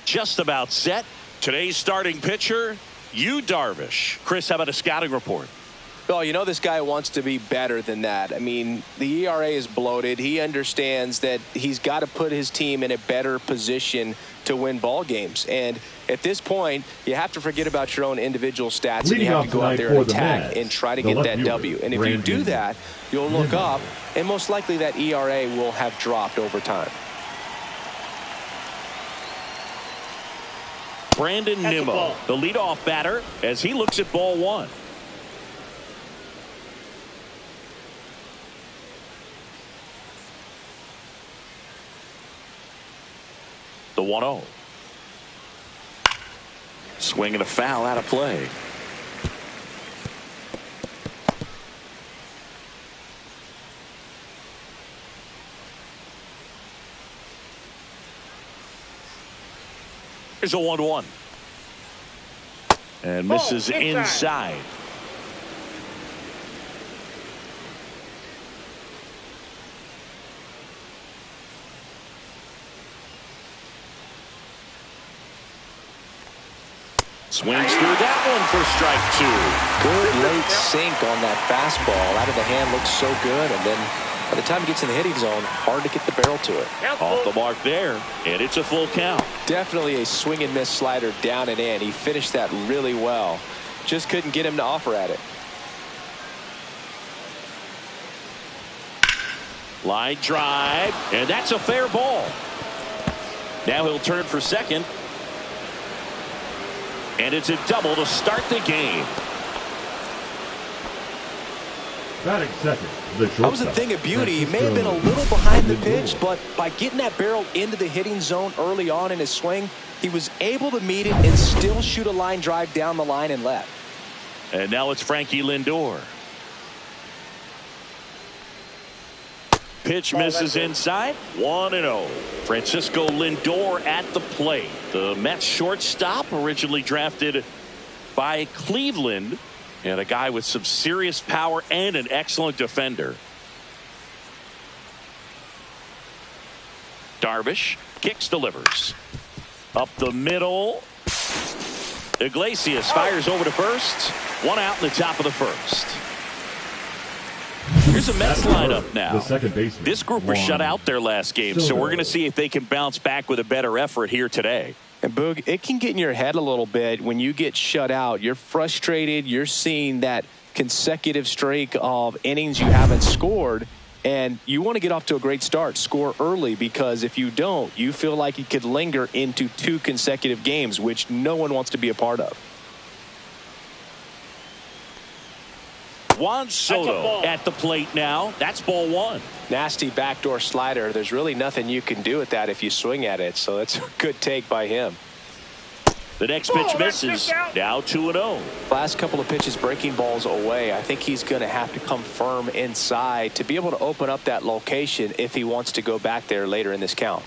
just about set. Today's starting pitcher, Yu Darvish. Chris, how about a scouting report? Well, you know this guy wants to be better than that. I mean, the ERA is bloated. He understands that he's got to put his team in a better position to win ball games. And at this point, you have to forget about your own individual stats, and you have to go out there and attack and try to get that W. And if you do that, you'll look up, and most likely that ERA will have dropped over time. Brandon Nimmo, the leadoff batter, as he looks at ball one. The 1-0. Swing and a foul out of play. Here's a 1-1. And misses inside. Swings through that one for strike two. Good late sink on that fastball. Out of the hand looks so good, and then by the time it gets in the hitting zone, hard to get the barrel to it. Off the mark there, and it's a full count. Definitely a swing and miss slider down and in. He finished that really well. Just couldn't get him to offer at it. Line drive, and that's a fair ball. Now he'll turn for second. And it's a double to start the game. Batting second, that was a thing of beauty. He may have been a little behind the pitch, but by getting that barrel into the hitting zone early on in his swing, he was able to meet it and still shoot a line drive down the line and left. And now it's Frankie Lindor. Pitch misses inside. 1-0. Francisco Lindor at the plate. The Mets shortstop, originally drafted by Cleveland, and a guy with some serious power and an excellent defender. Darvish kicks, delivers. Up the middle. Iglesias fires over to first. One out in the top of the first. Here's a Mets lineup now. The second baseman. This group was shut out their last game, so we're going to see if they can bounce back with a better effort here today. And Boog, it can get in your head a little bit when you get shut out. You're frustrated. You're seeing that consecutive streak of innings you haven't scored, and you want to get off to a great start, score early, because if you don't, you feel like it could linger into 2 consecutive games, which no one wants to be a part of. Juan Soto at the plate now. That's ball one. Nasty backdoor slider. There's really nothing you can do with that if you swing at it, so that's a good take by him. The next pitch misses. Now 2-0. Last couple of pitches breaking balls away. I think he's going to have to come firm inside to be able to open up that location if he wants to go back there later in this count.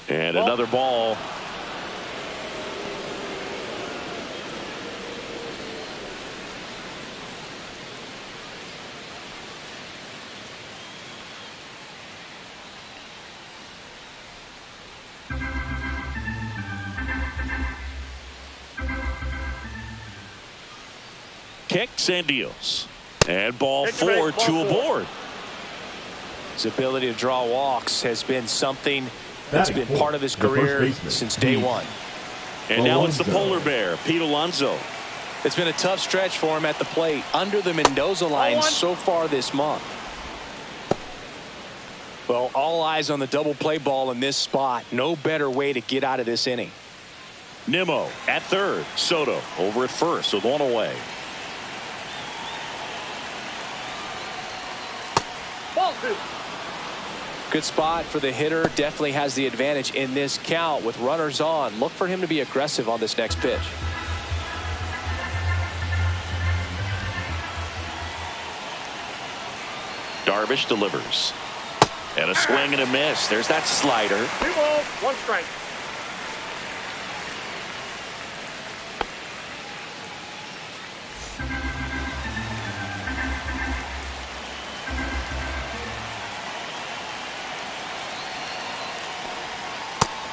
And another ball. Kicks and deals. And ball 4, 2 aboard. His ability to draw walks has been something that's been part of his career since day one. And now it's the polar bear, Pete Alonso. It's been a tough stretch for him at the plate under the Mendoza line so far this month. Well, all eyes on the double play ball in this spot. No better way to get out of this inning. Nimmo at third. Soto over at first with one away. Good spot for the hitter. Definitely has the advantage in this count with runners on. Look for him to be aggressive on this next pitch. Darvish delivers. And a swing and a miss. There's that slider. 2 balls, 1 strike.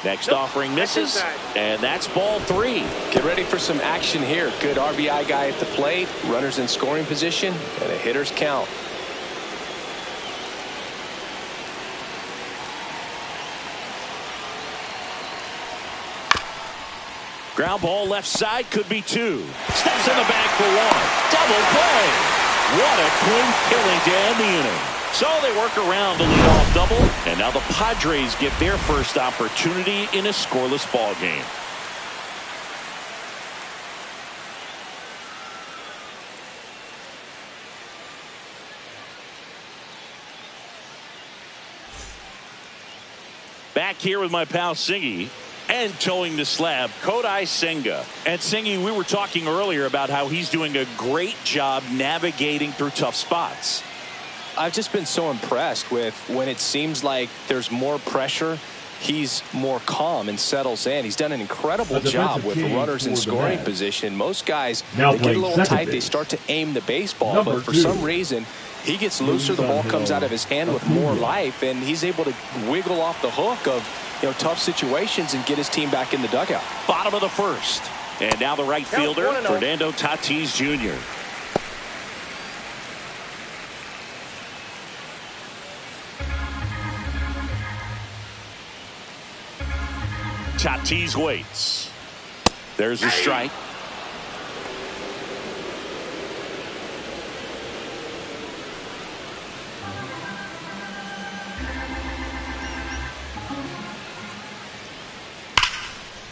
Next offering misses, and that's ball 3. Get ready for some action here. Good RBI guy at the plate, runners in scoring position, and a hitter's count. Ground ball left side, could be 2. Steps in the bag for 1. Double play. What a clean killing to end the inning. So they work around the leadoff double, and now the Padres get their first opportunity in a scoreless ball game. Back here with my pal Singy. And towing the slab, Kodai Senga. And Singy, we were talking earlier about how he's doing a great job navigating through tough spots. I've just been so impressed with when it seems like there's more pressure, he's more calm and settles in. He's done an incredible job with runners in scoring position. Most guys, they get a little tight, they start to aim the baseball, but for some reason, he gets looser, the ball comes out of his hand with more life, and he's able to wiggle off the hook of tough situations and get his team back in the dugout. Bottom of the first. And now the right fielder, Fernando Tatis Jr. Tatis waits. There's a strike.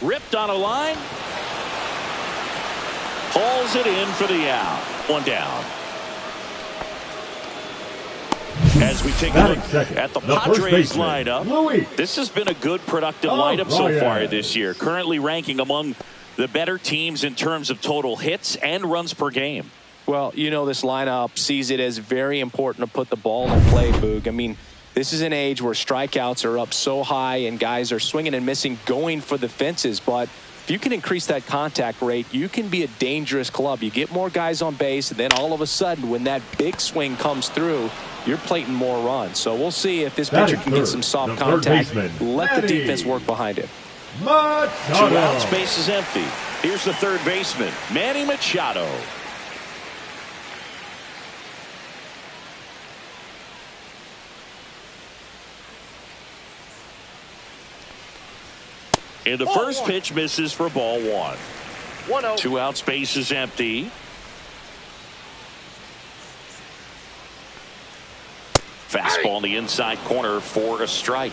Ripped on a line. Hauls it in for the out. 1 down. As we take a look at the Padres lineup, this has been a good, productive lineup so far this year. Currently ranking among the better teams in terms of total hits and runs per game. Well, this lineup sees it as very important to put the ball in play, Boog. I mean, this is an age where strikeouts are up so high and guys are swinging and missing, going for the fences. But if you can increase that contact rate, you can be a dangerous club. You get more guys on base, and then all of a sudden, when that big swing comes through, you're plating more runs. So we'll see if this pitcher can get some soft contact. Let the defense work behind him. 2 out, space is empty. Here's the third baseman, Manny Machado. And the first pitch misses for ball 1. 1-0. 2 out, space is empty. Fastball in the inside corner for a strike.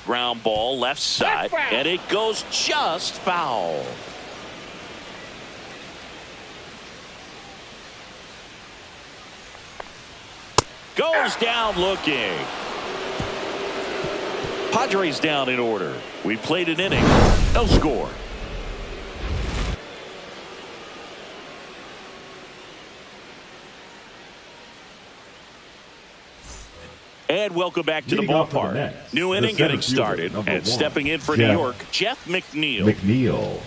Ground ball left side, and it goes just foul. Goes down looking. Padres down in order. We played an inning. No score. And welcome back to the ballpark. New inning getting started. And stepping in for New York, Jeff McNeil.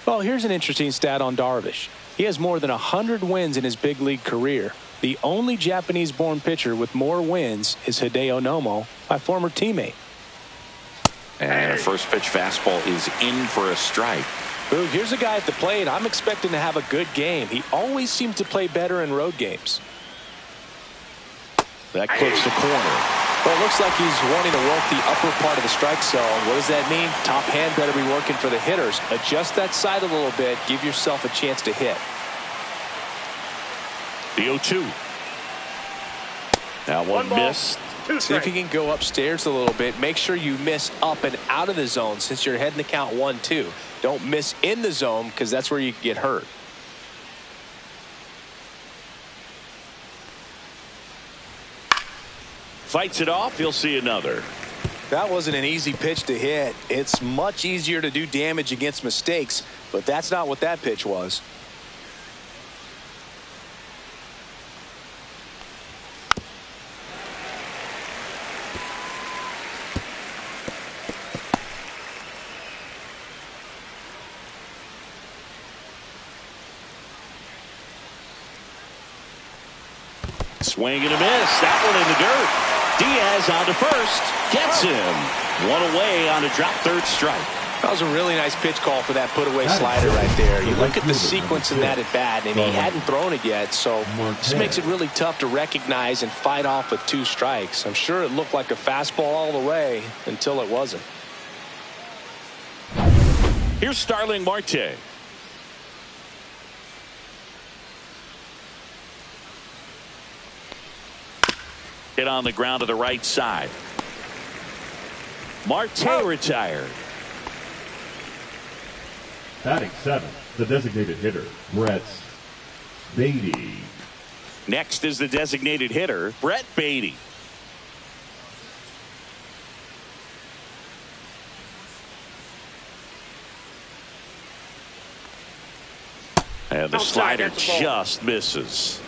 Well, here's an interesting stat on Darvish. He has more than 100 wins in his big league career. The only Japanese-born pitcher with more wins is Hideo Nomo, my former teammate. And a first pitch fastball is in for a strike. Boog, here's a guy at the plate. I'm expecting to have a good game. He always seems to play better in road games. That clips the corner. Well, it looks like he's wanting to work the upper part of the strike zone. What does that mean? Top hand better be working for the hitters. Adjust that side a little bit. Give yourself a chance to hit. The 0-2. That one missed. See if you can go upstairs a little bit. Make sure you miss up and out of the zone since you're heading to count 1-2. Don't miss in the zone because that's where you can get hurt. Fights it off. He'll see another. That wasn't an easy pitch to hit. It's much easier to do damage against mistakes, but that's not what that pitch was. Swing and a miss. That one in the dirt. Diaz on to first. Gets him. One away on a drop third strike. That was a really nice pitch call for that put-away slider right there. You look at the sequence in that at bat, and he hadn't thrown it yet, so this makes it really tough to recognize and fight off with 2 strikes. I'm sure it looked like a fastball all the way until it wasn't. Here's Starling Marte. Hit on the ground to the right side. Marte retired. Batting 7th, the designated hitter, Brett Beatty. Next is the designated hitter, Brett Beatty. And the slider just misses.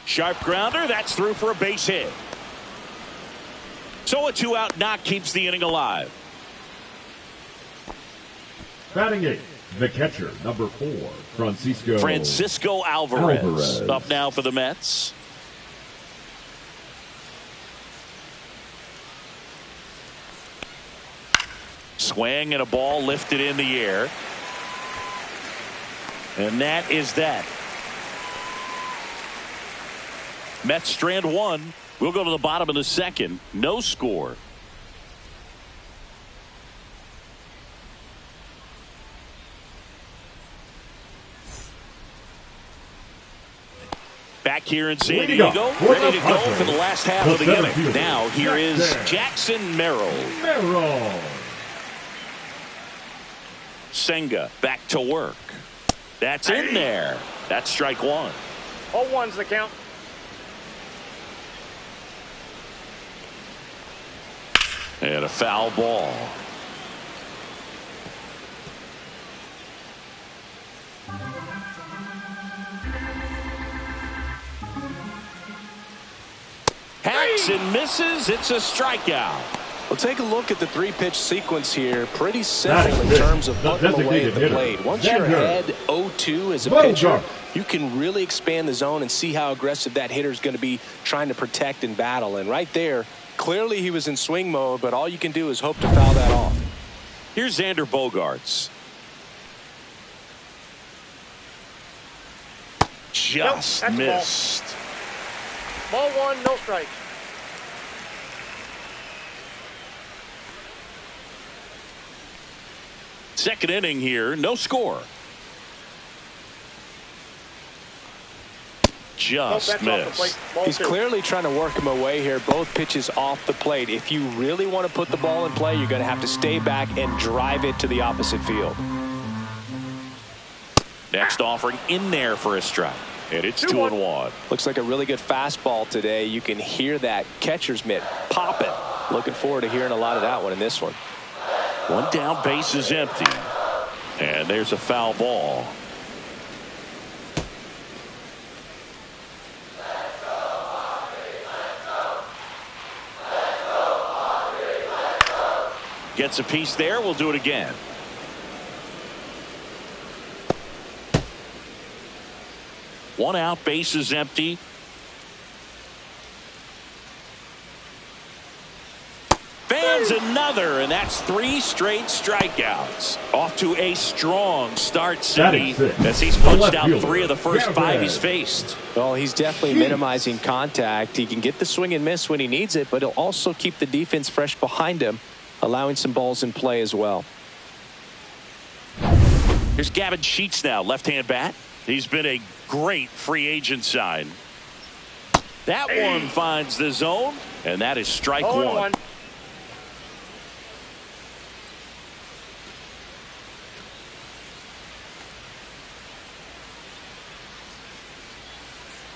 Sharp grounder. That's through for a base hit. So a 2-out knock keeps the inning alive. Batting 8th, the catcher, number 4, Francisco Alvarez. Up now for the Mets. Swing and a ball lifted in the air. And that is that. Mets strand 1. We'll go to the bottom of the second. No score. Back here in San Diego, ready to go for the last half of the inning. Now here is Jackson Merrill. Senga back to work. That's in there. That's strike 1. 0-1's the count. And a foul ball. Hacks and misses. It's a strikeout. Well, take a look at the 3-pitch sequence here. Pretty simple in terms of putting them away at the plate. Once you're ahead 0-2 as a pitcher, you can really expand the zone and see how aggressive that hitter is going to be trying to protect and battle. And right there, clearly he was in swing mode, but all you can do is hope to foul that off. Here's Xander Bogaerts. Just missed. Ball 1, no strike. Second inning here, no score. Just missed. He's clearly trying to work him away here. Both pitches off the plate. If you really want to put the ball in play, you're going to have to stay back and drive it to the opposite field. Next offering in there for a strike. And it's 2-1. Looks like a really good fastball today. You can hear that catcher's mitt popping. Looking forward to hearing a lot of that one in this one. One down, base is empty. And there's a foul ball. Gets a piece there. We'll do it again. One out, base is empty. Fans another, and that's 3 straight strikeouts. Off to a strong start, Cindy, as he's punched out 3 of the first 5 he's faced. Well, he's definitely minimizing contact. He can get the swing and miss when he needs it, but he'll also keep the defense fresh behind him, allowing some balls in play as well. Here's Gavin Sheets now, left-hand bat. He's been a great free agent sign. That one finds the zone, and that is strike 1.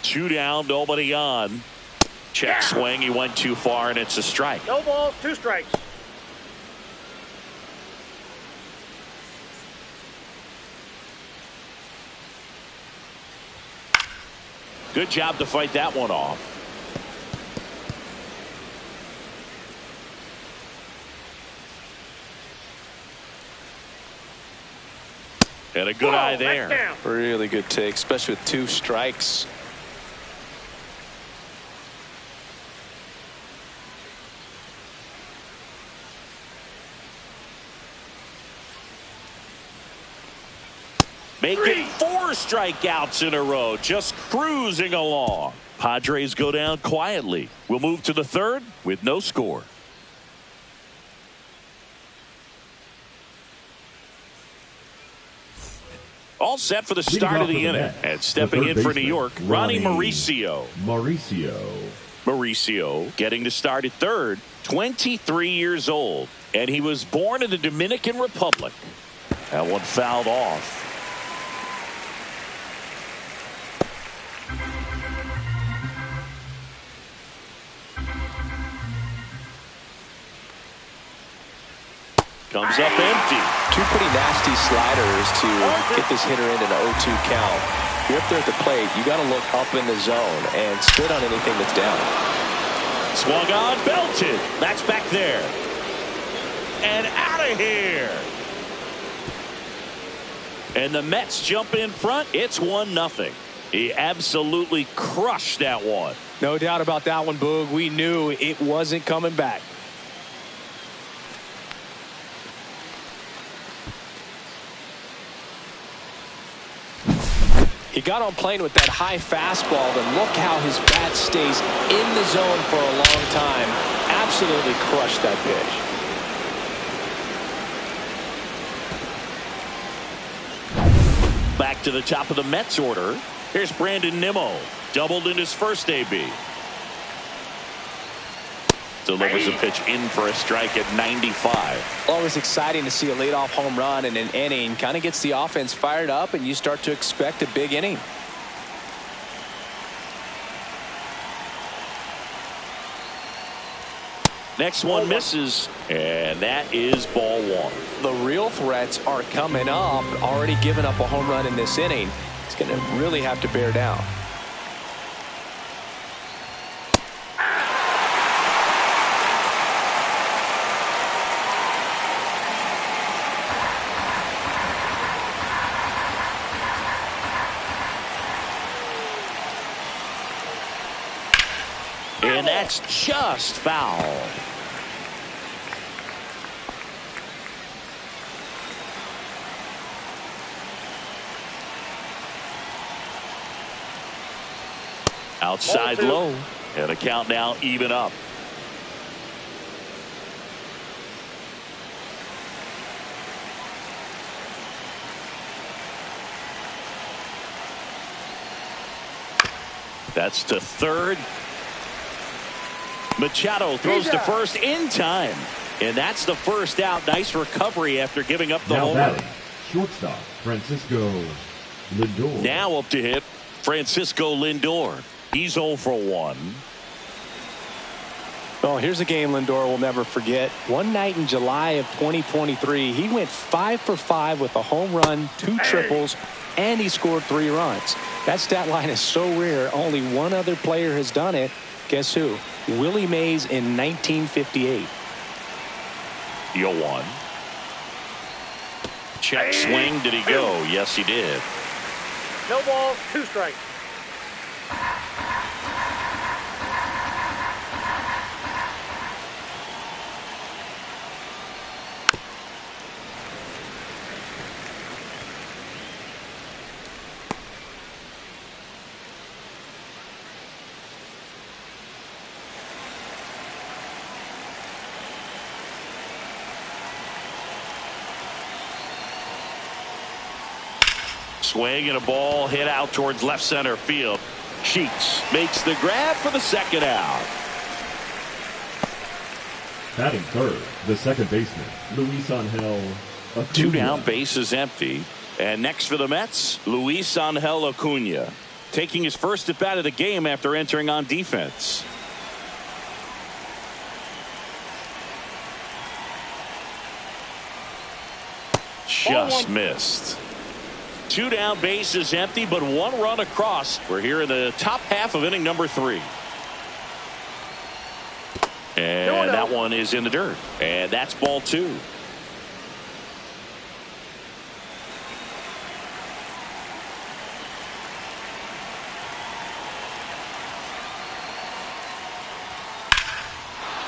2 down, nobody on. Check swing, he went too far, and it's a strike. No balls, 2 strikes. Good job to fight that one off. And a good eye there. Really good take, especially with 2 strikes. Making 4 strikeouts in a row, just cruising along. Padres go down quietly. We'll move to the 3rd with no score. All set for the start of the inning. And stepping in for New York, Ronnie Mauricio. Mauricio getting to start at 3rd, 23 years old. And he was born in the Dominican Republic. That one fouled off. Comes up empty. 2 pretty nasty sliders to get this hitter into an 0-2 count. You're up there at the plate. You got to look up in the zone and spit on anything that's down. Swung on, belted. That's back there. And out of here. And the Mets jump in front. It's 1-0. He absolutely crushed that one. No doubt about that one, Boog. We knew it wasn't coming back. He got on plane with that high fastball, and look how his bat stays in the zone for a long time. Absolutely crushed that pitch. Back to the top of the Mets order. Here's Brandon Nimmo. Doubled in his first AB. Delivers a pitch in for a strike at 95. Always exciting to see a leadoff home run in an inning. Kind of gets the offense fired up, and you start to expect a big inning. Next one misses, and that is ball 1. The real threats are coming up. Already given up a home run in this inning. He's going to really have to bear down. And that's just foul. Outside low. And a count now even up. That's to 3rd. Machado throws to first in time. And that's the first out. Nice recovery after giving up the home run. Shortstop, Francisco Lindor. Now up to hit Francisco Lindor. He's 0 for 1. Well, here's a game Lindor will never forget. One night in July of 2023, he went 5 for 5 with a home run, 2 triples, and he scored 3 runs. That stat line is so rare. Only one other player has done it. Guess who? Willie Mays in 1958. 0-1. Check swing. Did he go? Yes, he did. No ball, 2 strikes. Swing and a ball hit out towards left center field. Sheets makes the grab for the second out. Batting 3rd, the second baseman, Luis Angel Acuna. 2 down, base is empty. And next for the Mets, Luis Angel Acuna, taking his first at bat of the game after entering on defense. Just missed. 2 down, bases empty, but 1 run across. We're here in the top half of inning number 3. And that one is in the dirt. And that's ball 2.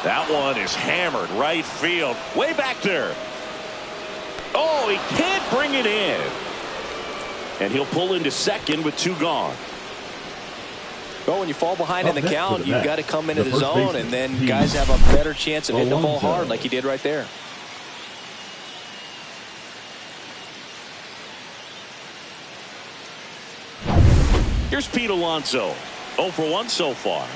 That one is hammered right field. Way back there. Oh, he can't bring it in. And he'll pull into second with 2 gone. Well, when you fall behind in the count, you've got to come into the zone, baseman, and then guys have a better chance of hitting the ball hard like he did right there. Here's Pete Alonso. 0 for 1 so far.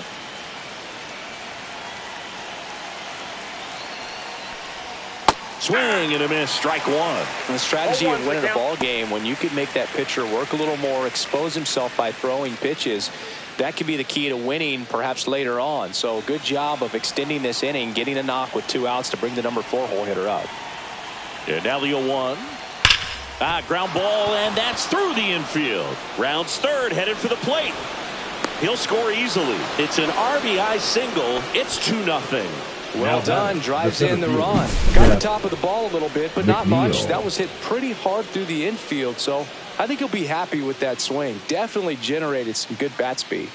Swing and a miss, strike 1. And the strategy of winning a ball game, when you could make that pitcher work a little more, expose himself by throwing pitches, that could be the key to winning perhaps later on. So good job of extending this inning, getting a knock with 2 outs to bring the number 4 hole hitter up. And now the 0-1. Ground ball, and that's through the infield. Rounds third, headed for the plate. He'll score easily. It's an RBI single. It's 2-0. Well done. Drives in the run. Got the top of the ball a little bit, but not much. That was hit pretty hard through the infield, so I think he'll be happy with that swing. Definitely generated some good bat speed.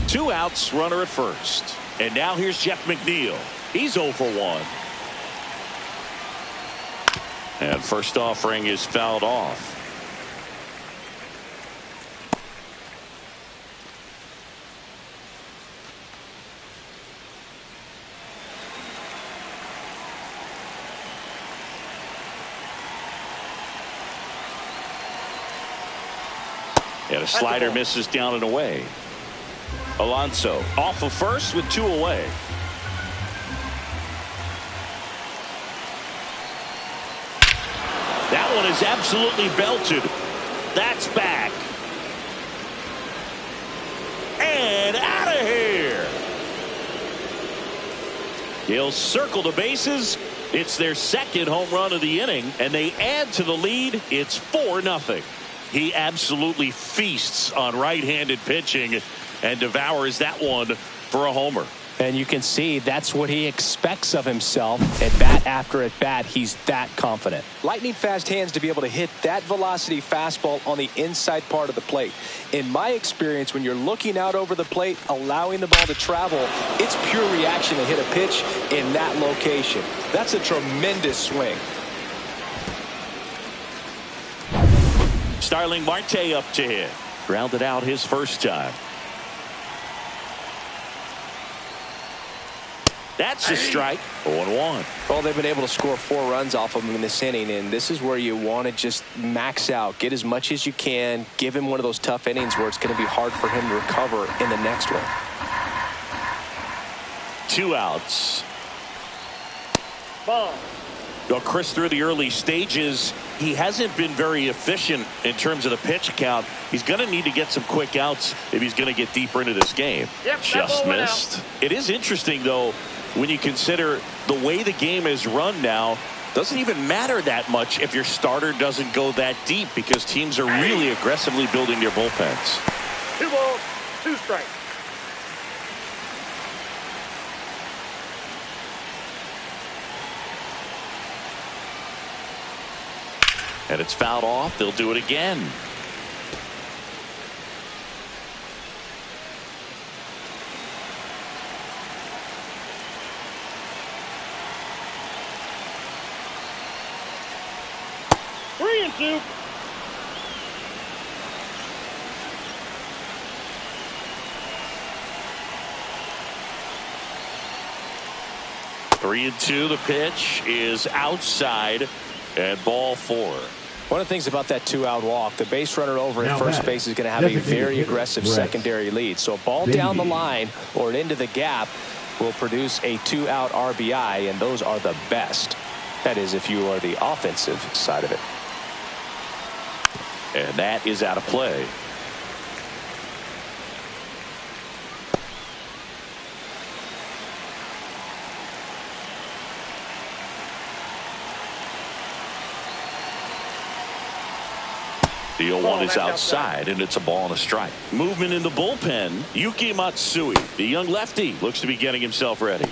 2 outs, runner at first. And now here's Jeff McNeil. He's 0 for 1. And first offering is fouled off. And a slider misses down and away. Alonso off of first with 2 away. That one is absolutely belted. That's back. And out of here. He'll circle the bases. It's their second home run of the inning, and they add to the lead. It's 4-0. He absolutely feasts on right-handed pitching and devours that one for a homer. And you can see that's what he expects of himself. At bat after at bat, he's that confident. Lightning fast hands to be able to hit that velocity fastball on the inside part of the plate. In my experience, when you're looking out over the plate, allowing the ball to travel, it's pure reaction to hit a pitch in that location. That's a tremendous swing. Starling Marte up to hit. Grounded out his first time. That's a strike. 0-1. Well, they've been able to score 4 runs off of him in this inning, and this is where you want to just max out. Get as much as you can. Give him one of those tough innings where it's going to be hard for him to recover in the next one. 2 outs. Ball. Well, Chris, through the early stages, he hasn't been very efficient in terms of the pitch count. He's going to need to get some quick outs if he's going to get deeper into this game. Yep, just missed. It is interesting, though, when you consider the way the game is run now. Doesn't even matter that much if your starter doesn't go that deep, because teams are really aggressively building their bullpens. 2 balls, 2 strikes. And it's fouled off. They'll do it again. Three and 2. Three and 2. The pitch is outside, and ball 4. One of the things about that 2-out walk, the base runner over at first base is going to have a very aggressive secondary lead. So a ball down the line or into the gap will produce a 2-out RBI, and those are the best. That is, if you are the offensive side of it. And that is out of play. The 0-1 is outside, and it's a ball and a strike. Movement in the bullpen. Yuki Matsui, the young lefty, looks to be getting himself ready.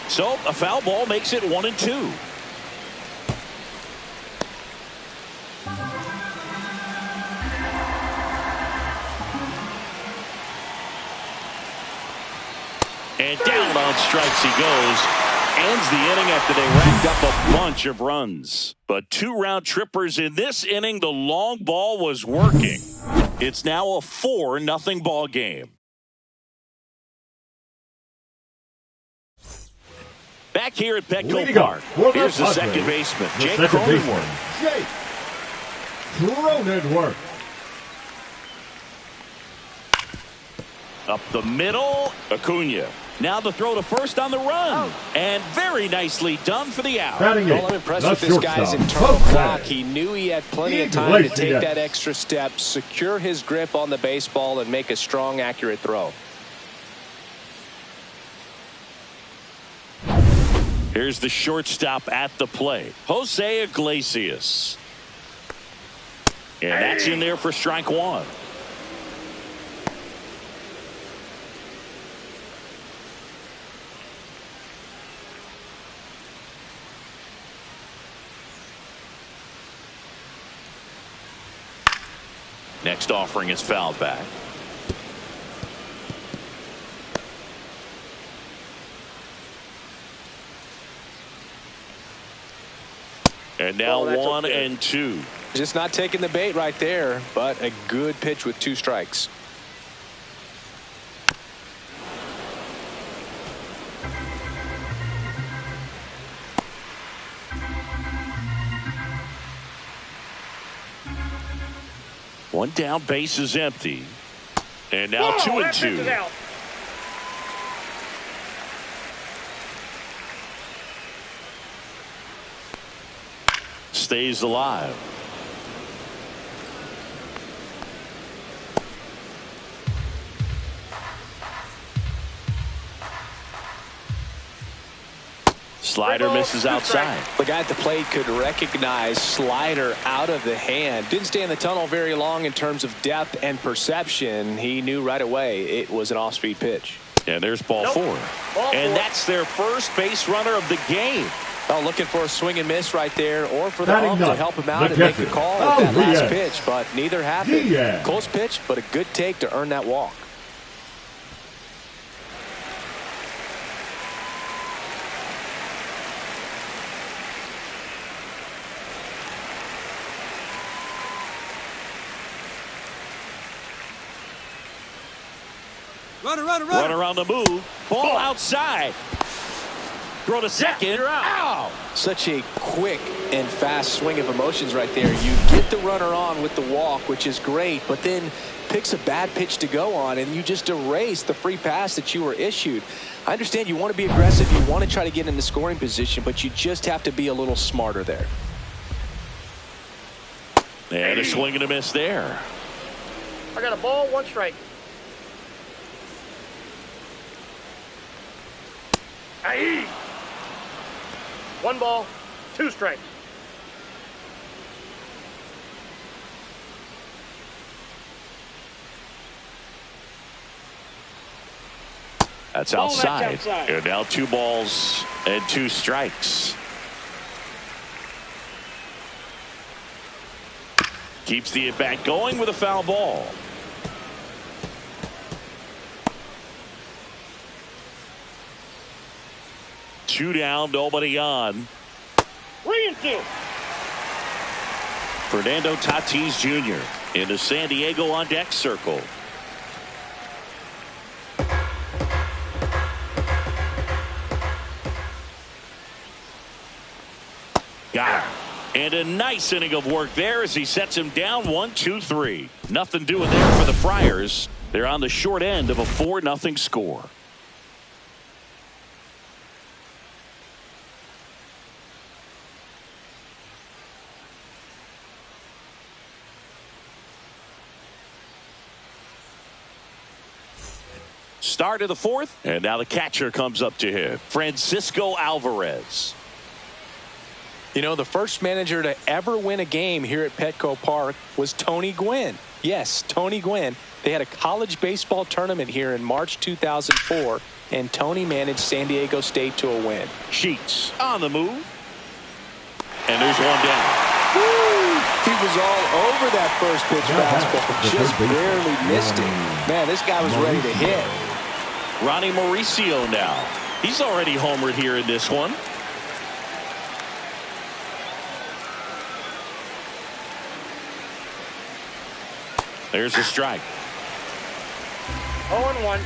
So a foul ball makes it 1-2. And down on strikes he goes. Ends the inning after they racked up a bunch of runs. But 2 round trippers in this inning. The long ball was working. It's now a 4-0 ball game. Back here at Petco Park, here's the second baseman, Jake Cronenworth. Jake Cronenworth. Up the middle, Acuna. Now the throw to first on the run. And very nicely done for the out. Well, I'm impressed with this guy's internal clock. He knew he had plenty of time to take that extra step, secure his grip on the baseball, and make a strong, accurate throw. Here's the shortstop at the plate, Jose Iglesias. And that's in there for strike 1. Next offering is fouled back. And now 1-2. Just not taking the bait right there, but a good pitch with 2 strikes. One down, base is empty. And now 2-2. Stays alive. Slider misses outside. The guy at the plate could recognize slider out of the hand. Didn't stay in the tunnel very long in terms of depth and perception. He knew right away it was an off-speed pitch. And there's ball 4. And that's their first base runner of the game. Oh, looking for a swing and miss right there, or for the ump to help him out and make the call at that last pitch, but neither happened. Close pitch, but a good take to earn that walk. Runner on the move. Ball outside. Throw to second. Ow! Such a quick and fast swing of emotions right there. You get the runner on with the walk, which is great, but then picks a bad pitch to go on, and you just erase the free pass that you were issued. I understand you want to be aggressive. You want to try to get in the scoring position, but you just have to be a little smarter there. And a swing and a miss there. I got a ball, 1 strike. Aye. 1 ball, 2 strikes. That's outside. And now 2 balls and 2 strikes. Keeps the at-bat going with a foul ball. Two down, nobody on. 3-2. Fernando Tatis Jr. in the San Diego on deck circle. Got him. And a nice inning of work there as he sets him down 1-2-3. Nothing doing there for the Friars. They're on the short end of a 4-0 score. start of the fourth, and now the catcher comes up to him, Francisco Alvarez. You know, the first manager to ever win a game here at Petco Park was Tony Gwynn. Yes, Tony Gwynn. They had a college baseball tournament here in March 2004, and Tony managed San Diego State to a win. Sheets on the move. And there's one down. Woo! He was all over that first pitch fastball. Just barely missed it. Man, this guy was ready to hit. Ronnie Mauricio now. He's already homered here in this one. There's a strike. 0-1.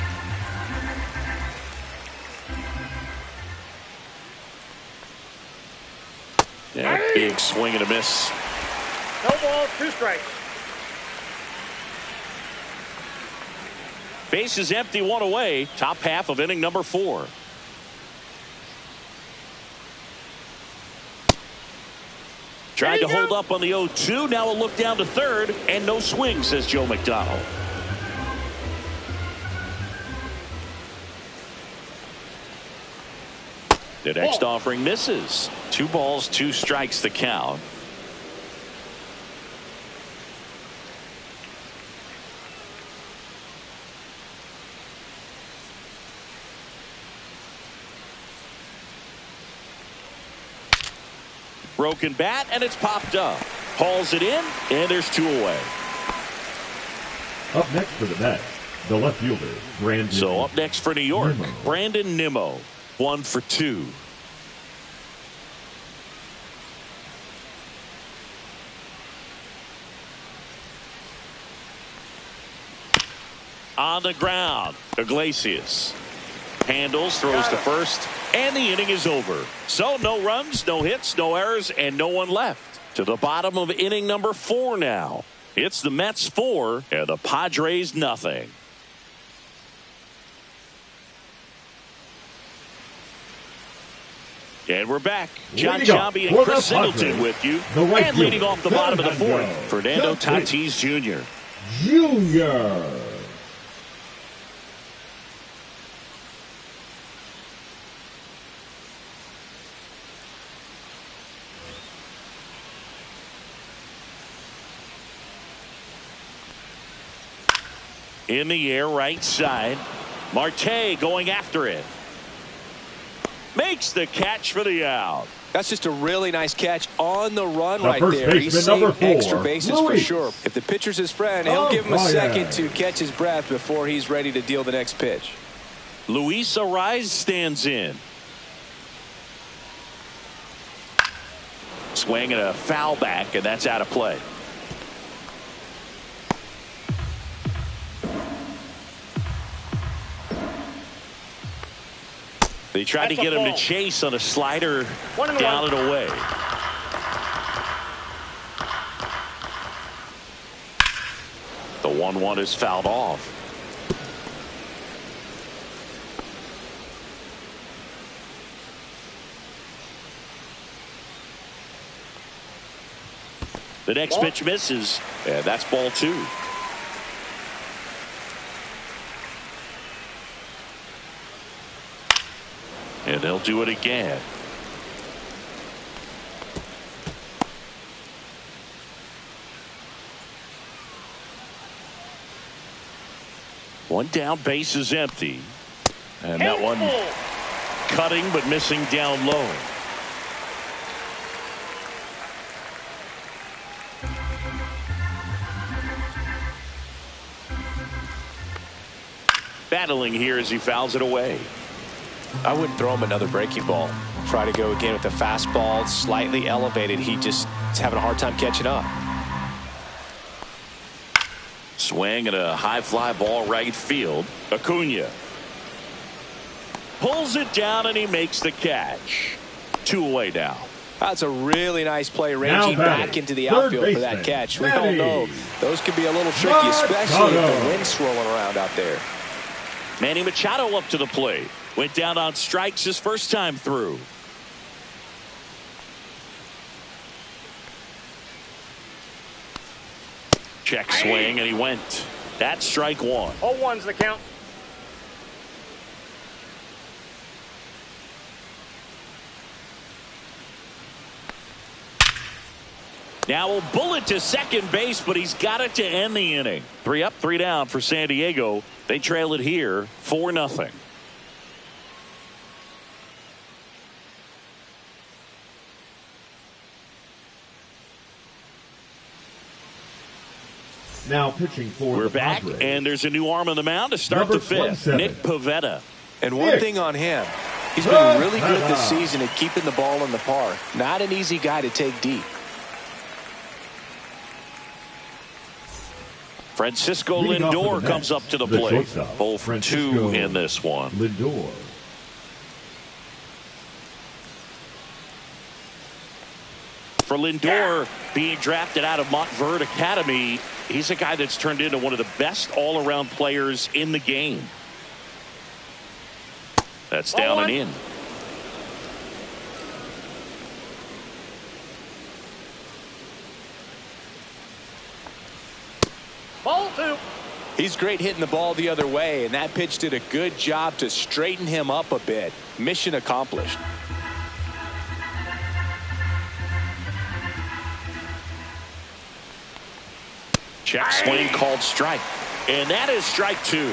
Yeah, big swing and a miss. No ball, 2 strikes. Base is empty, 1 away. Top half of inning number 4. Tried to hold up on the 0-2. Now a look down to third, and no swing, says Joe McDonald. The next offering misses. 2 balls, 2 strikes the count. Broken bat, and it's popped up. Hauls it in, and there's 2 away. Up next for the Mets, the left fielder, Brandon. So up next for New York, Nimmo. Brandon Nimmo. 1 for 2. On the ground, Iglesias handles, throws to first, and the inning is over. So no runs, no hits, no errors, and no one left. To the bottom of inning number 4 now. It's the Mets 4 and the Padres nothing. And we're back. John Giambi and Chris Singleton with you. And leading off the bottom of the 4th, Fernando Tatis Jr. In the air, right side. Marte going after it. Makes the catch for the out. That's just a really nice catch on the run right first there. He baseman, number saved 4, extra bases for Luis. sure. If the pitcher's his friend, he'll give him a second to catch his breath before he's ready to deal the next pitch. Luis Ariz stands in. Swing and a foul back, and that's out of play. They tried to get him to chase on a slider down and away. The 1-1 is fouled off. The next pitch misses, and that's ball 2. And they'll do it again. One down, base is empty. And that one cutting but missing down low. Battling here as he fouls it away. I wouldn't throw him another breaking ball. Try to go again with the fastball, slightly elevated. He just is having a hard time catching up. Swing and a high fly ball right field. Acuna pulls it down and he makes the catch. 2 away now. That's a really nice play, ranging back into the outfield for that catch. We all know those can be a little tricky, especially if the wind's swirling around out there. Manny Machado up to the plate. Went down on strikes his first time through. Check swing and he went. That's strike 1. 0-1's the count. Now a bullet to second base, but he's got it to end the inning. 3 up, 3 down for San Diego. They trail it here 4-0. Now pitching for We're the back, Padres. and there's a new arm on the mound to start Number the fifth. 27. Nick Pivetta. And one thing on him, he's been really good this season at keeping the ball in the park. Not an easy guy to take deep. Francisco Leading off Lindor for the comes Mets, up to the the plate. shortstop, 0 for 2 Francisco in this one. Lindor. For Lindor, being drafted out of Montverde Academy, he's a guy that's turned into one of the best all-around players in the game. That's down and in. Ball 2. He's great hitting the ball the other way, and that pitch did a good job to straighten him up a bit. Mission accomplished. Check swing called strike. And that is strike 2.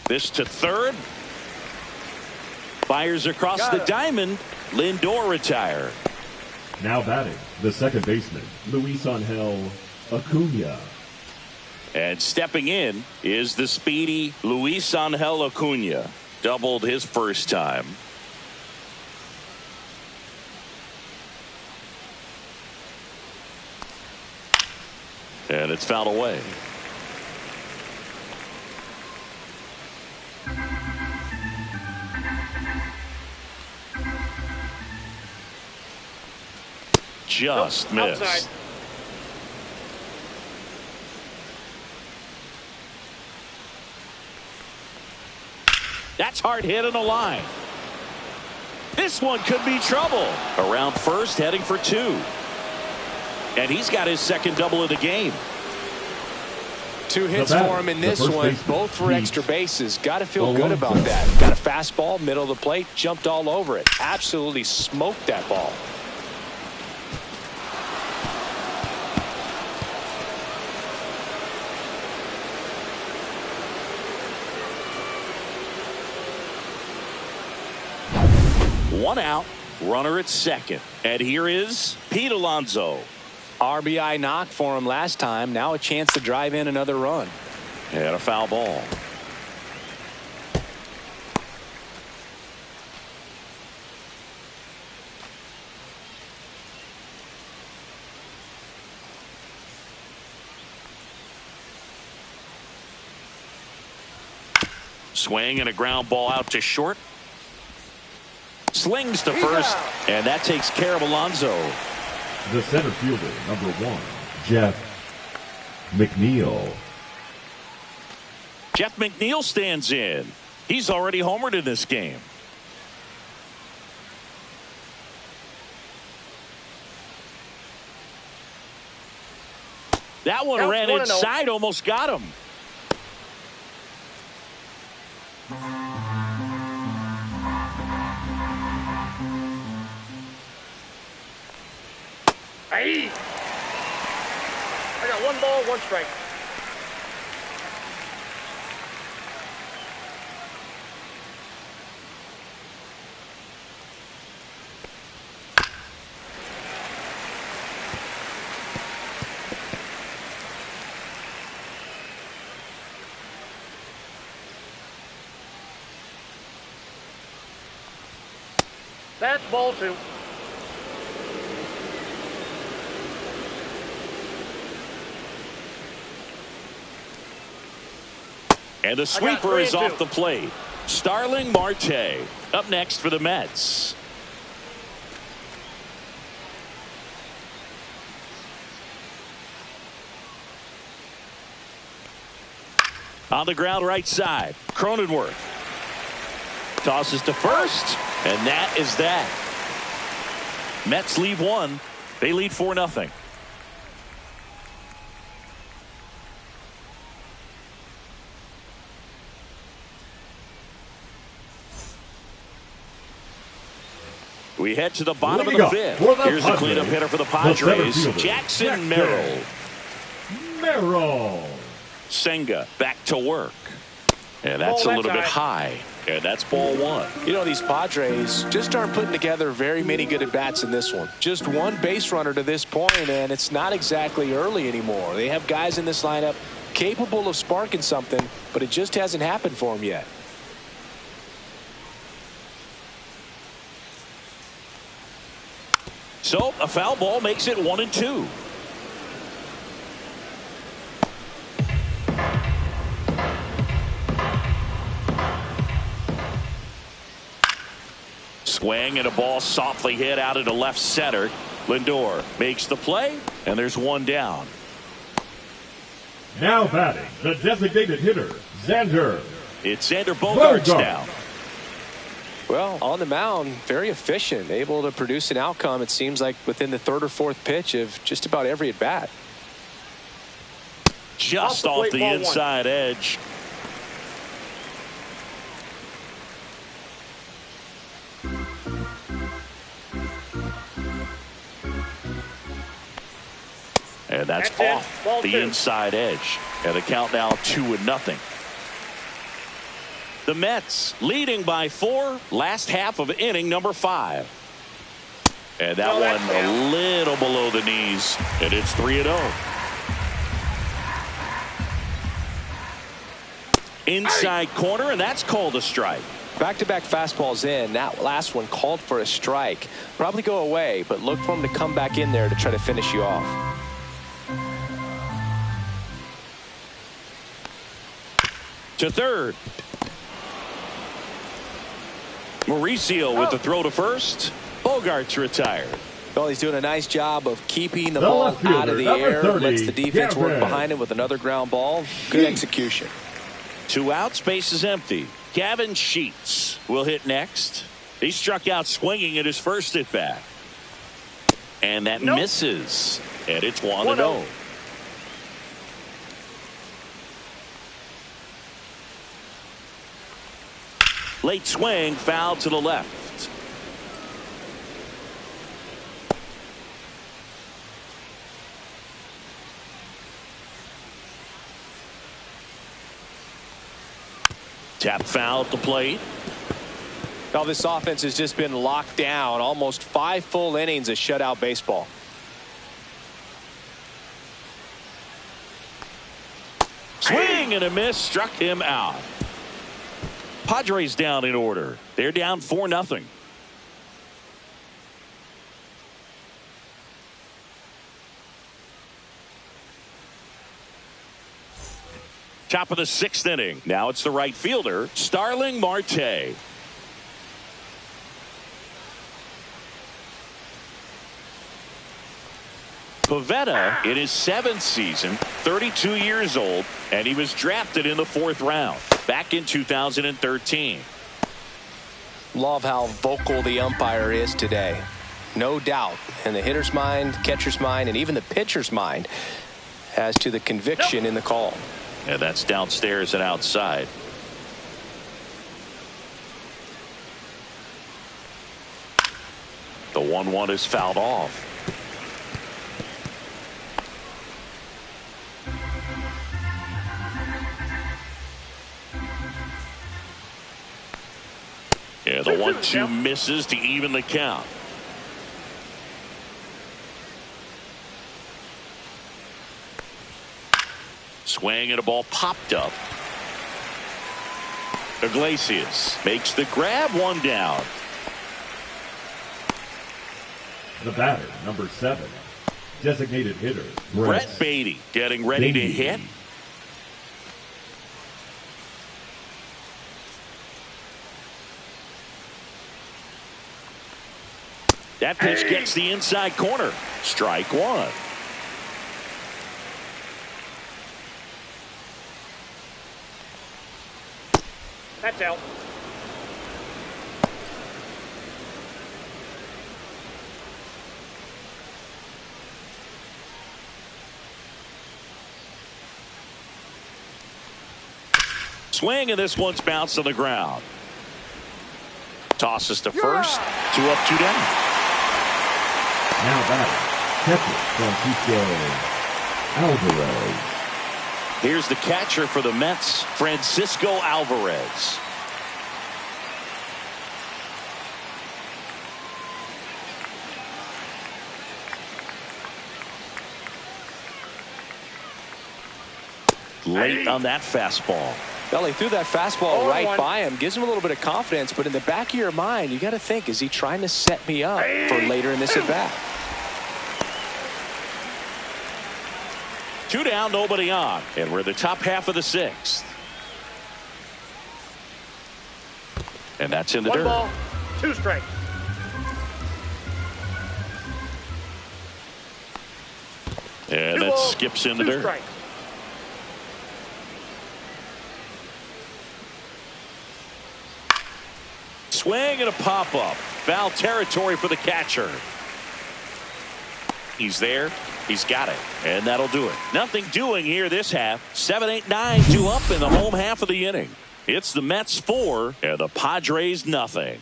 This to third. Fires across the diamond. Lindor retired. Now batting, the second baseman, Luis Angel Acuna. And stepping in is the speedy Luis Angel Acuna. Doubled his first time. And it's fouled away. Just missed. Outside. That's hard hit in the line. This one could be trouble. Around first, heading for 2. And he's got his second double of the game. 2 hits for him in this one, baseman, both for Pete extra bases. Got to feel good Alonso. about that. Got a fastball, middle of the plate, jumped all over it. Absolutely smoked that ball. One out, runner at second. And here is Pete Alonso. RBI knock for him last time. Now a chance to drive in another run. And a foul ball. Swing and a ground ball out to short. Slings to first, and that takes care of Alonso. The center fielder, number 1, Jeff McNeil. Jeff McNeil stands in. He's already homered in this game. That one ran inside, almost got him. Hey! I got 1 ball, 1 strike. That's ball 2. And the sweeper is off the plate. Starling Marte up next for the Mets. On the ground right side, Cronenworth tosses to first, and that is that. Mets lead 1. They lead 4-0. We head to the bottom of Leading the up fifth. for the Here's the Padres, cleanup hitter for the the center Padres, fielder, Jackson Merrill. Merrill. Senga back to work. And that's a little bit high. And that's ball one. You know, these Padres just aren't putting together very many good at-bats in this one. Just one base runner to this point, and it's not exactly early anymore. They have guys in this lineup capable of sparking something, but it just hasn't happened for them yet. So a foul ball makes it 1-2. Swing and a ball softly hit out into left center. Lindor makes the play, and there's one down. Now batting, the designated hitter, Xander. It's Xander Bogaerts Bogart. down. Well, on the mound, very efficient, able to produce an outcome, it seems like, within the third or fourth pitch of just about every at-bat. Just off the inside edge. And that's off the inside edge. And the count now 2-0. The Mets leading by 4. Last half of inning number 5. And that one a little below the knees. And it's 3-0. Inside corner, and that's called a strike. Back-to-back fastballs in. That last one called for a strike. Probably go away, but look for him to come back in there to try to finish you off. To third. Mauricio with the throw to first. Bogaerts retired. Well, he's doing a nice job of keeping the The ball left fielder, out of the number air. 30, Lets the defense work Gavin. behind him with another ground ball. Good execution. 2 outs, base is empty. Gavin Sheets will hit next. He struck out swinging at his first at bat. And that misses. And it's 1-0. Late swing, foul to the left. Tap foul at the plate. Now this offense has just been locked down. Almost 5 full innings of shutout baseball. Swing and a miss, struck him out. Padres down in order. They're down 4-0. Top of the 6th inning. Now it's the right fielder, Starling Marte. Pivetta in his 7th season, 32 years old, and he was drafted in the 4th round back in 2013. Love how vocal the umpire is today. No doubt in the hitter's mind, catcher's mind, and even the pitcher's mind as to the conviction in the call. And that's downstairs and outside. The 1-1 is fouled off. Yeah, the 1-2 misses to even the count. Swing and a ball popped up. Iglesias makes the grab, 1 down. The batter, number 7, designated hitter, Brett Beatty getting ready to hit. That pitch gets the inside corner. Strike 1. That's out. Swing, and this one's bounced to the ground. Tosses to first. 2 up, 2 down. Now batting, catcher Francisco Alvarez. Here's the catcher for the Mets, Francisco Alvarez. Late on that fastball. Well, he threw that fastball right by him. Gives him a little bit of confidence, but in the back of your mind, you got to think, is he trying to set me up for later in this at-bat? 2 down, nobody on. And we're in the top half of the 6th. And that's in the dirt. 1 ball, 2 strikes. And that skips in the dirt. Strikes. Swing and a pop-up. Foul territory for the catcher. He's there. He's got it. And that'll do it. Nothing doing here this half. 7, 8, 9, 2 up in the home half of the inning. It's the Mets 4 and the Padres nothing.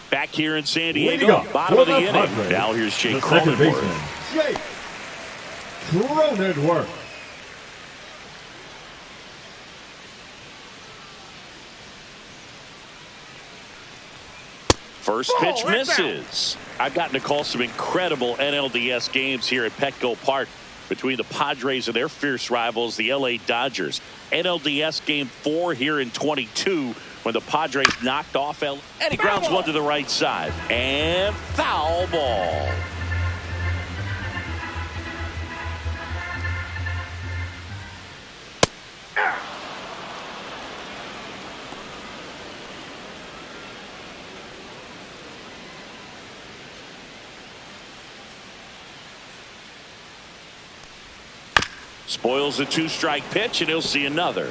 Back here in San Diego, bottom of the inning. Padres, now here's Jake Cronenworth. Cronenworth. Jake Cronenworth. First pitch misses. I've gotten to call some incredible NLDS games here at Petco Park between the Padres and their fierce rivals, the LA Dodgers. NLDS game 4 here in 22 when the Padres knocked off and he grounds one to the right side. And foul ball. Spoils a 2-strike pitch, and he'll see another.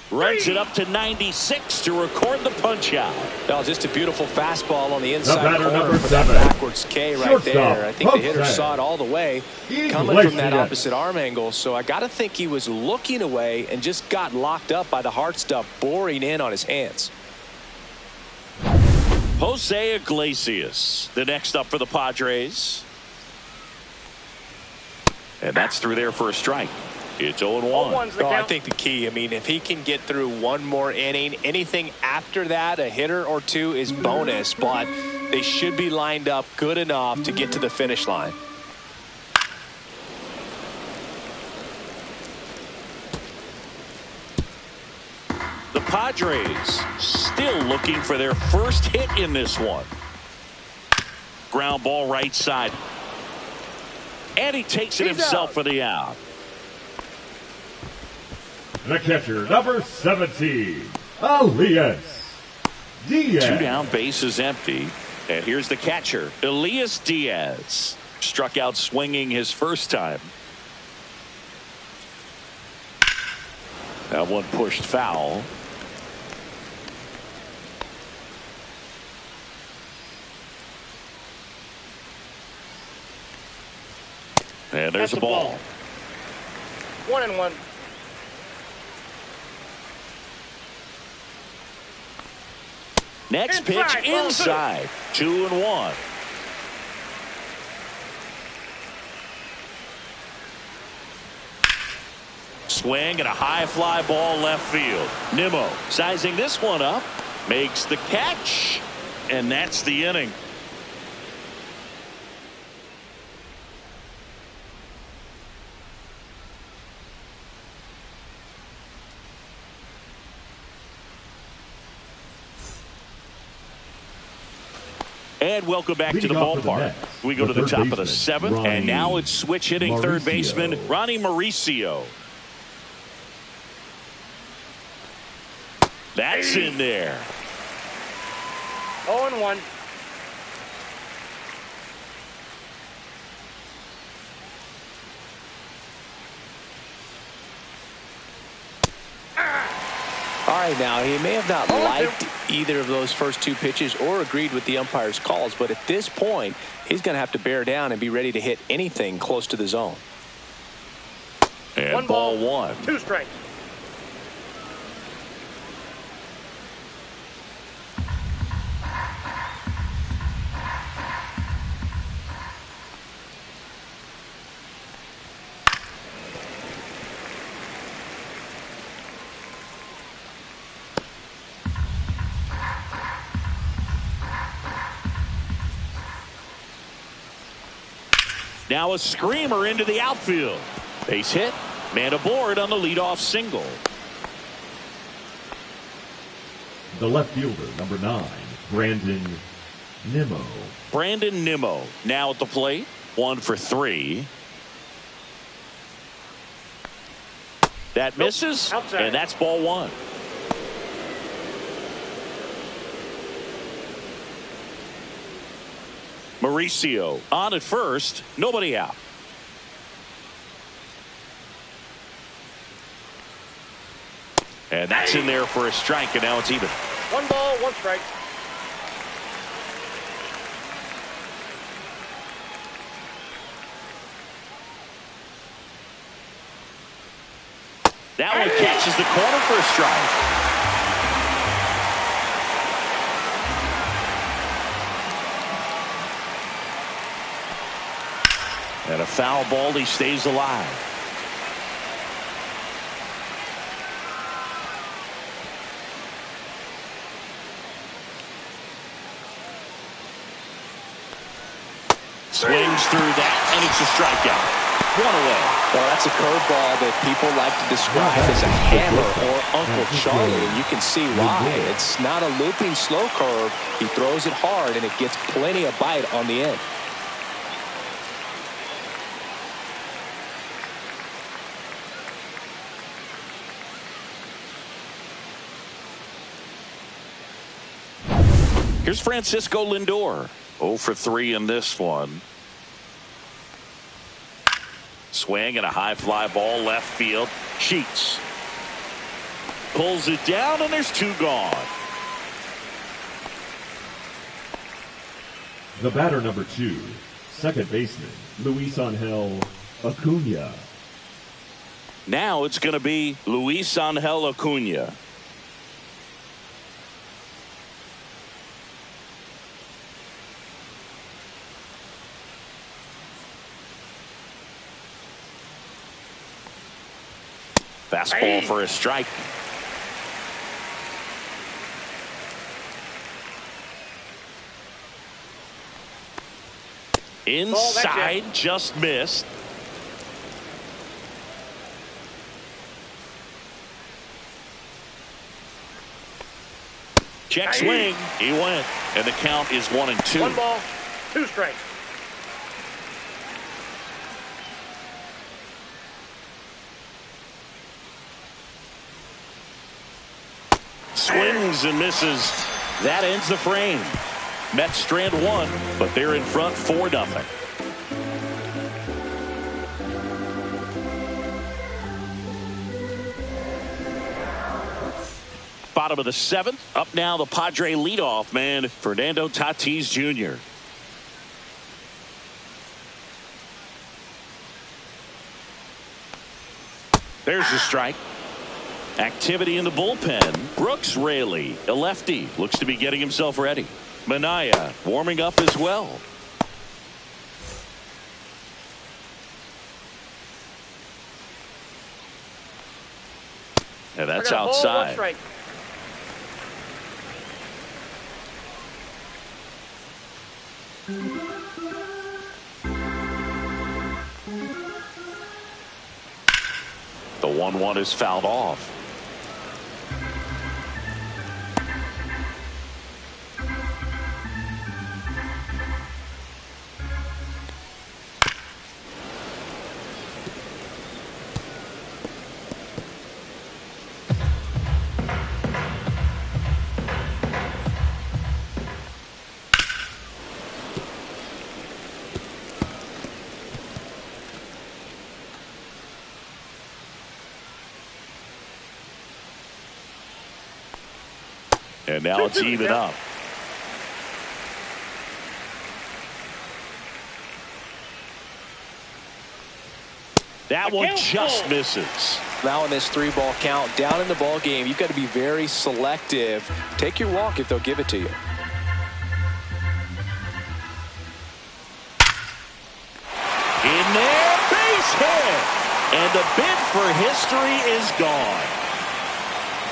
Runs it up to 96 to record the punch out. No, just a beautiful fastball on the inside corner number for that 7. backwards K right Shortstop, there. I think the hitter Jose. saw it all the way coming from that opposite arm angle. So I got to think he was looking away and just got locked up by the hard stuff boring in on his hands. Jose Iglesias, the next up for the Padres. And that's through there for a strike. It's 0-1. Oh, I think the key, I mean, if he can get through one more inning, anything after that, a hitter or two is bonus, but they should be lined up good enough to get to the finish line. The Padres still looking for their first hit in this one. Ground ball right side. And he takes it himself for the out. The catcher, number 17, Elias Diaz. 2 down, base is empty. And here's the catcher, Elias Diaz. Struck out swinging his first time. That one pushed foul. And there's a ball. 1-1. Next pitch inside. 2-1. Swing and a high fly ball left field. Nimmo sizing this one up. Makes the catch. And that's the inning. And welcome back to the ballpark. We go to the top of the 7th, and now it's switch hitting third baseman Ronnie Mauricio. That's in there. 0-1. All right now. He may have not liked either of those first two pitches or agreed with the umpire's calls, but at this point, he's going to have to bear down and be ready to hit anything close to the zone. And ball one. 2 strikes. Now a screamer into the outfield. Base hit. Man aboard on the leadoff single. The left fielder, number 9, Brandon Nimmo. Brandon Nimmo now at the plate. 1 for 3. That misses, and that's ball 1. Mauricio on at first, nobody out. And that's in there for a strike, and now it's even. 1 ball, 1 strike. That one catches the corner for a strike. And a foul ball, he stays alive. Swings through that, and it's a strikeout. 1 away. Well, that's a curveball that people like to describe as a hammer or Uncle Charlie, and you can see why. It's not a looping slow curve. He throws it hard, and it gets plenty of bite on the end. Here's Francisco Lindor. 0 for 3 in this one. Swing and a high fly ball left field. Sheets pulls it down, and there's 2 gone. The batter, number 2, second baseman, Luis Angel Acuna. Now it's going to be Luis Angel Acuna. Fastball for a strike. Inside, just missed. Check swing. He went. And the count is 1-2. 1 ball, 2 strikes. Swings and misses. That ends the frame. Mets strand 1, but they're in front 4-0. Bottom of the 7th. Up now the Padre leadoff man, Fernando Tatis Jr. There's the strike. Activity in the bullpen. Brooks Raley, a lefty, looks to be getting himself ready. Minaya warming up as well. And that's outside. The 1-1 is fouled off. And now it's even up. That one just misses. Now in this 3-ball count, down in the ball game, you've got to be very selective. Take your walk if they'll give it to you. In there, base hit. And the bid for history is gone.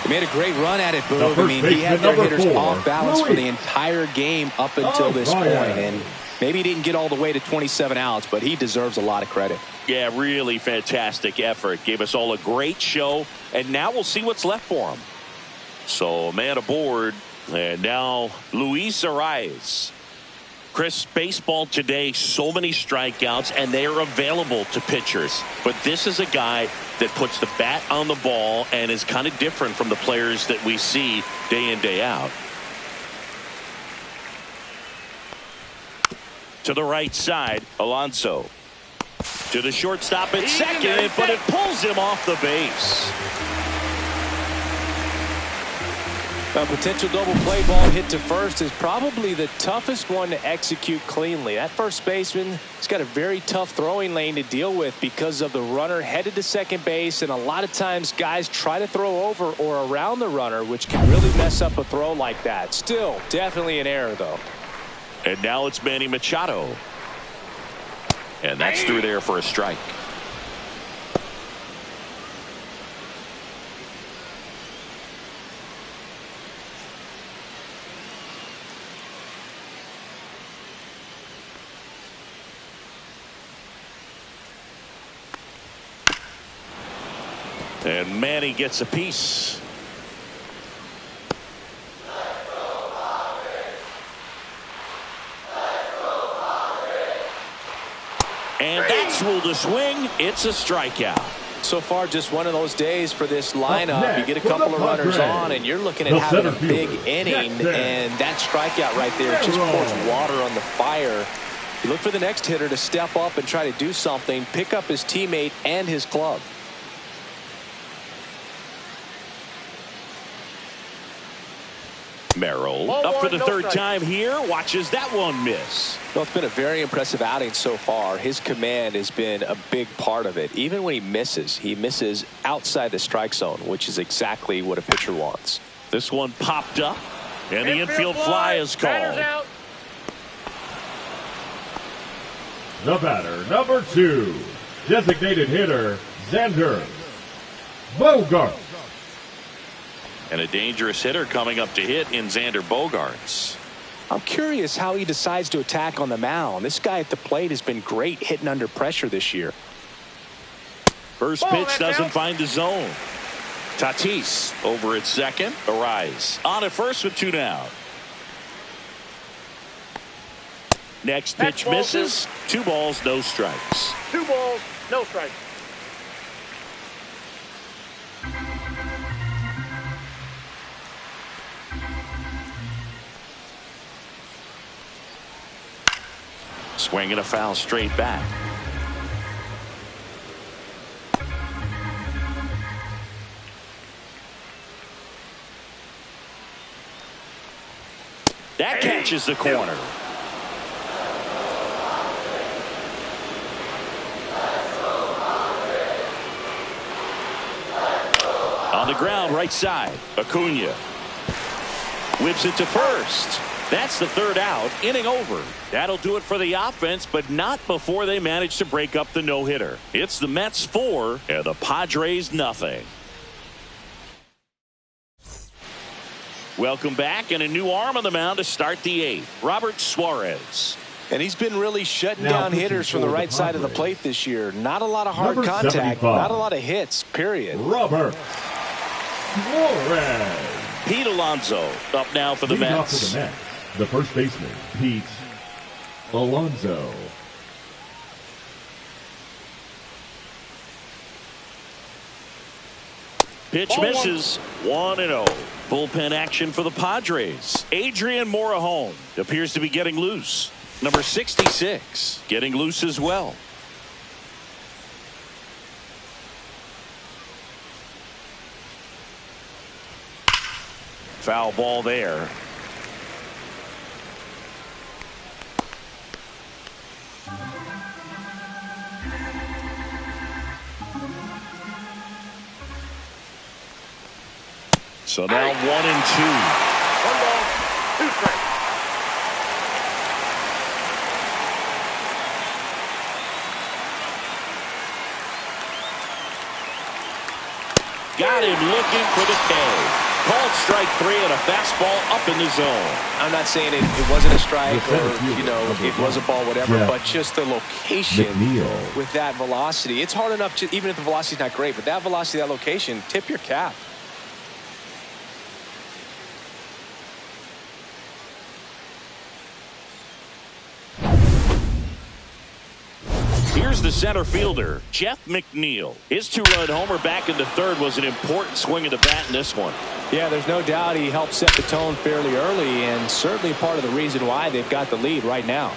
He made a great run at it, Boog. I mean, he had their hitters off balance for the entire game up until this point. And maybe he didn't get all the way to 27 outs, but he deserves a lot of credit. Yeah, really fantastic effort. Gave us all a great show, and now we'll see what's left for him. So, a man aboard, and now Luis Arias. Chris, baseball today, so many strikeouts, and they are available to pitchers. But this is a guy that puts the bat on the ball and is kind of different from the players that we see day in, day out. To the right side, Alonso. To the shortstop at second, but it pulls him off the base. A potential double play ball hit to first is probably the toughest one to execute cleanly. That first baseman has got a very tough throwing lane to deal with because of the runner headed to second base, and a lot of times guys try to throw over or around the runner, which can really mess up a throw like that. Still, definitely an error, though. And now it's Manny Machado. And that's through there for a strike. And Manny gets a piece. And that's ruled a swing. It's a strikeout. So far, just one of those days for this lineup. You get a couple of runners on, and you're looking at having a big inning, and that strikeout right there just pours water on the fire. You look for the next hitter to step up and try to do something, pick up his teammate and his club. Merrill up for the third time here. Watches that one miss. Well, it's been a very impressive outing so far. His command has been a big part of it. Even when he misses outside the strike zone, which is exactly what a pitcher wants. This one popped up, and the infield fly is called. The batter, number 2, designated hitter, Xander Bogaerts. And a dangerous hitter coming up to hit in Xander Bogaerts. I'm curious how he decides to attack on the mound. This guy at the plate has been great hitting under pressure this year. First pitch doesn't find the zone. Tatis over at second. Arias on at first with 2 down. Next pitch misses. 2 balls, no strikes. 2 balls, no strikes. Swinging a foul straight back. That catches the corner. On the ground, right side. Acuna whips it to first. That's the 3rd out. Inning over. That'll do it for the offense, but not before they manage to break up the no-hitter. It's the Mets 4 and the Padres nothing. Welcome back, and a new arm on the mound to start the 8th. Robert Suarez. And he's been really shutting down hitters from the right side of the plate this year. Not a lot of hard contact, not a lot of hits, period. Robert Suarez. Pete Alonso up now for the Mets. The first baseman, Pete Alonso. Pitch misses. 1-0. Bullpen action for the Padres. Adrian Morejon appears to be getting loose. Number 66 getting loose as well. Foul ball there. So now 1-2. 1 ball, 2 strikes. Got him looking for the K. Called strike 3 and a fastball up in the zone. I'm not saying it wasn't a strike or, it was a ball, whatever, but just the location with that velocity. It's hard enough, even if the velocity's not great, but that velocity, that location, tip your cap. Here's the center fielder, Jeff McNeil. His 2-run homer back in the third was an important swing of the bat in this one. Yeah, there's no doubt he helped set the tone fairly early, and certainly part of the reason why they've got the lead right now.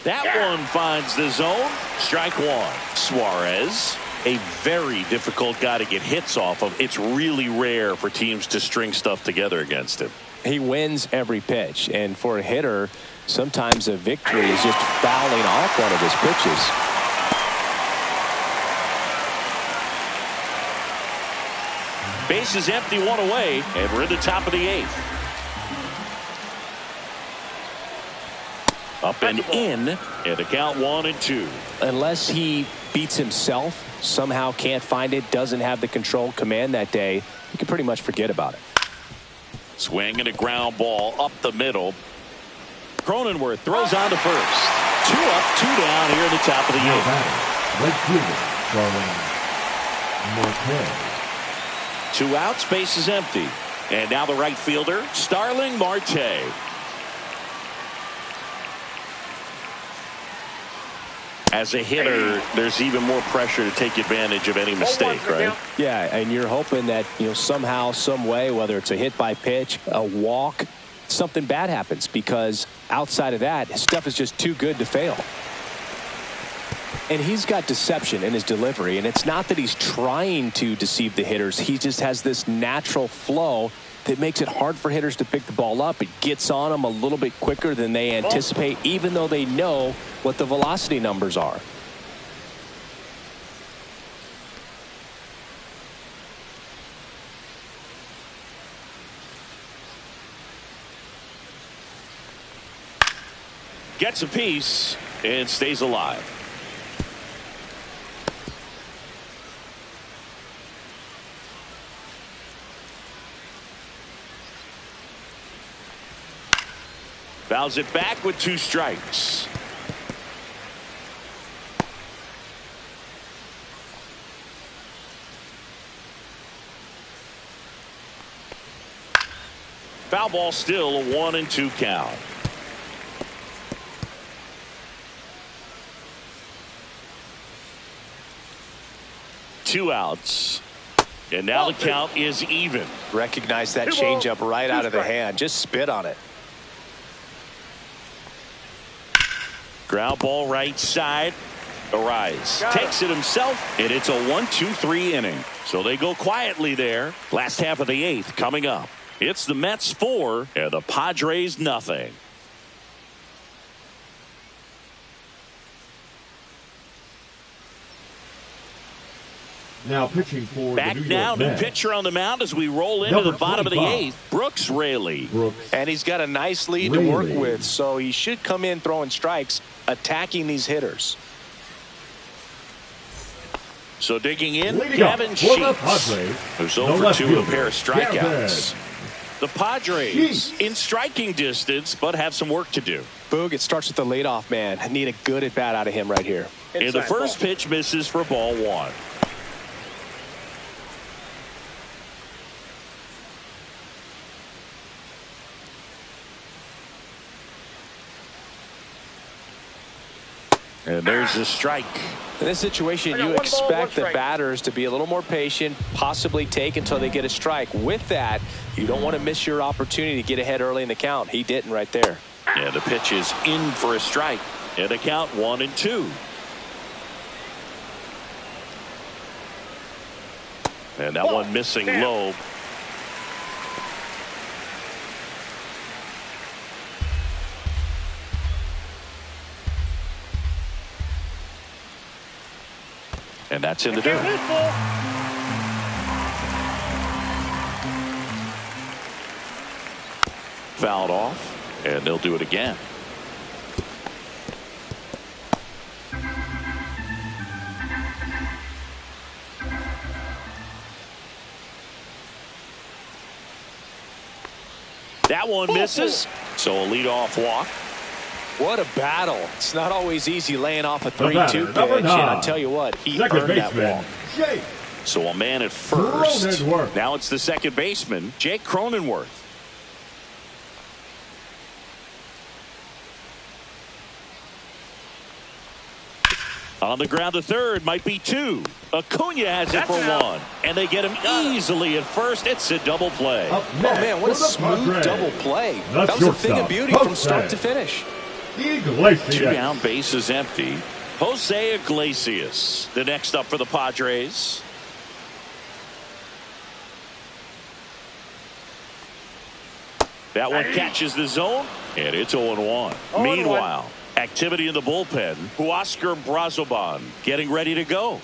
That one finds the zone. Strike 1. Suarez, a very difficult guy to get hits off of. It's really rare for teams to string stuff together against him. He wins every pitch, and for a hitter, sometimes a victory is just fouling off one of his pitches. Base is empty, 1 away, and we're in the top of the 8th. Up and in, and the count 1-2. Unless he beats himself, somehow can't find it, doesn't have the control command that day, you can pretty much forget about it. Swing and a ground ball up the middle. Cronenworth throws on to first. 2 up, 2 down here in the top of the 8th. Right fielder, Starling Marte. 2 outs, base is empty. And now the right fielder, Starling Marte. As a hitter, there's even more pressure to take advantage of any mistake, right? Yeah, and you're hoping that, somehow, some way, whether it's a hit by pitch, a walk, something bad happens, because outside of that, his stuff is just too good to fail. And he's got deception in his delivery, and it's not that he's trying to deceive the hitters. He just has this natural flow that makes it hard for hitters to pick the ball up. It gets on them a little bit quicker than they anticipate, even though they know what the velocity numbers are. Gets a piece and stays alive. Fouls it back with 2 strikes. Foul ball, still a 1-2 count. Two outs. And now the count is even. Recognize that changeup right out of the hand. Just spit on it. Ground ball right side. Arise takes it himself, and it's a 1-2-3 inning. So they go quietly there. Last half of the 8th coming up. It's the Mets 4 and the Padres nothing. Now pitching for back the New now, York new Mets. pitcher on the mound as we roll into the bottom of the 8th. Brooks Raley. And he's got a nice lead to work with, so he should come in throwing strikes, attacking these hitters. So digging in, Leading Gavin Sheets, who's the over left 2 with a fielder, pair of strikeouts. Gavin The Padres Sheets. in striking distance, but have some work to do. Boog, it starts with the leadoff man. I need a good at bat out of him right here. And the first pitch misses for ball 1. And there's a strike. In this situation, you expect the batters to be a little more patient, possibly take until they get a strike. With that, you don't want to miss your opportunity to get ahead early in the count. He didn't right there. And the pitch is in for a strike. And the count 1-2. And that one missing low. And that's in the dirt. Fouled off, and they'll do it again. That one misses, so a leadoff walk. What a battle. It's not always easy laying off a 3-2 pitch, and I'll tell you what, he earned that walk. So a man at first. Now it's the second baseman, Jake Cronenworth. On the ground to third, might be two. Acuna has it for one. And they get him easily at first. It's a double play. Oh, man, what a smooth double play. That was a thing of beauty from start to finish. Two down, base is empty. Jose Iglesias, the next up for the Padres. That one catches the zone, and it's 0-1. Meanwhile, activity in the bullpen. Huascar Brazoban getting ready to go.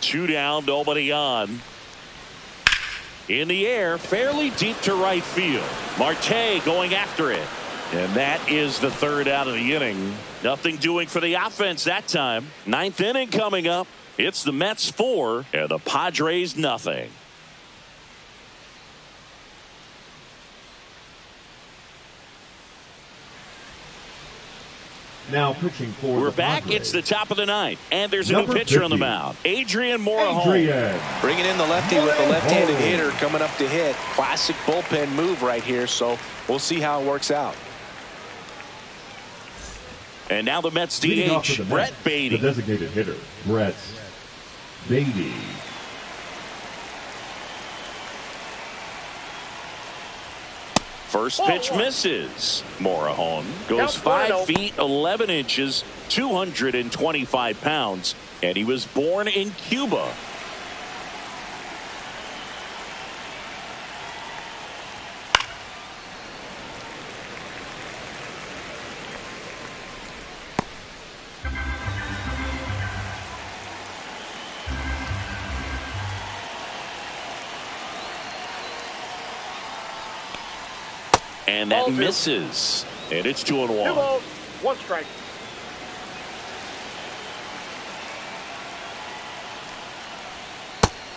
Two down, nobody on. In the air, fairly deep to right field. Marte going after it. And that is the third out of the inning. Nothing doing for the offense that time. Ninth inning coming up. It's the Mets 4 and the Padres nothing. Now pitching for We're the back. Padres. It's the top of the ninth, and there's a new pitcher on the mound. Adrian Morejon. Bringing in the lefty with the left-handed hitter coming up to hit. Classic bullpen move right here, so we'll see how it works out. And now the Mets DH, Brett Beatty. The designated hitter, Brett Beatty. First pitch misses. Morejon goes 5 feet 11 inches, 225 pounds, and he was born in Cuba. And that misses. And it's 2-1. 2 balls, 1 strike.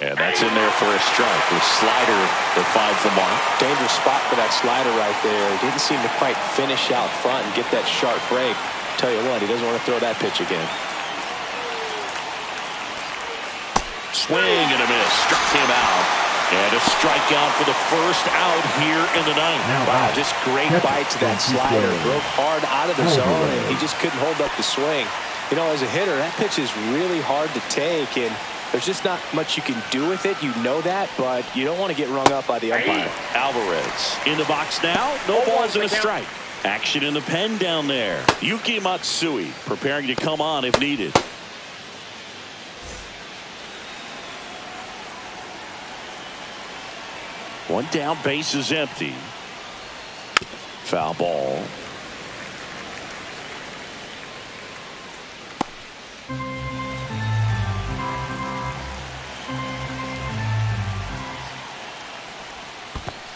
And that's in there for a strike. The slider that finds the mark. Dangerous spot for that slider right there. He didn't seem to quite finish out front and get that sharp break. Tell you what, he doesn't want to throw that pitch again. Swing and a miss. Struck him out. And a strikeout for the first out here in the ninth. Wow, just great bite to that slider. Broke hard out of the zone, and he just couldn't hold up the swing. You know, as a hitter, that pitch is really hard to take, and there's just not much you can do with it. You know that, but you don't want to get rung up by the umpire. Alvarez in the box now. No balls and a strike. Action in the pen down there. Yuki Matsui preparing to come on if needed. One down, base is empty. Foul ball.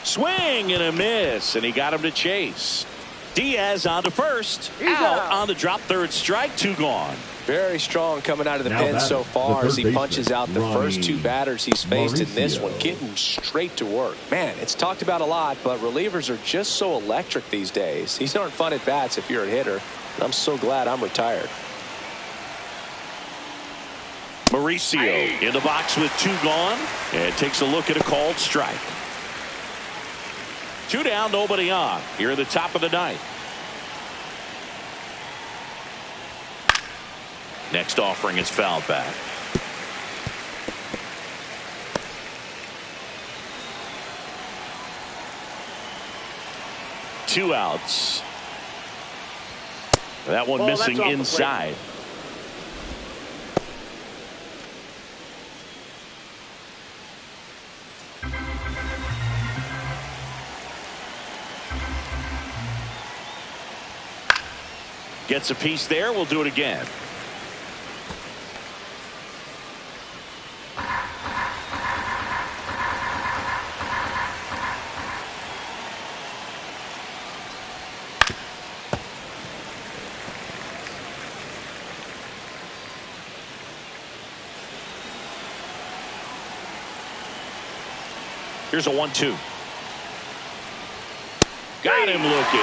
Swing and a miss, and he got him to chase. Diaz on to first. Out on the drop, third strike, 2 gone. Very strong coming out of the pen so far as he punches out the first 2 batters he's faced in this one, getting straight to work. Man, it's talked about a lot, but relievers are just so electric these days. These aren't fun at bats if you're a hitter. I'm so glad I'm retired. Mauricio in the box with 2 gone, and takes a look at a called strike. 2 down, nobody on. Here at the top of the ninth. Next offering is fouled back. Two outs. That one missing inside. Gets a piece there. We'll do it again. Here's a 1-2. Got him looking.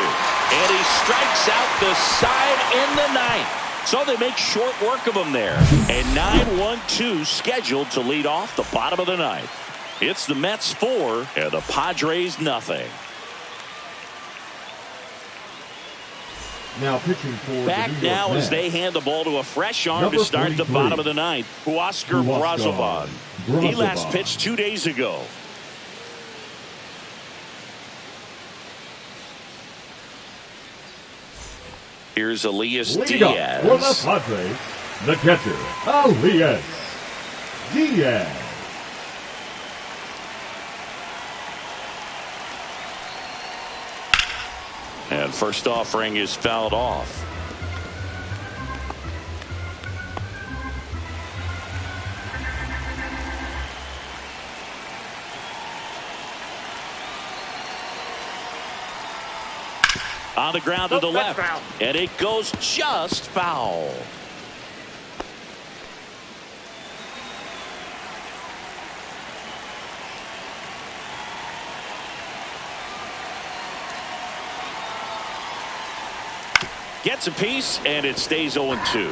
And he strikes out the side in the ninth. So they make short work of him there. A 9-1-2 scheduled to lead off the bottom of the ninth. It's the Mets 4 and the Padres nothing. Now pitching for back the now Mets. as they hand the ball to a fresh arm Number to start the 43. bottom of the ninth. Huascar Brazoban. He last pitched 2 days ago. Here's Elias Diaz. For the Padres, the catcher, Elias Diaz. And first offering is fouled off. On the ground to the left. Foul. And it goes just foul. Gets a piece, and it stays 0-2.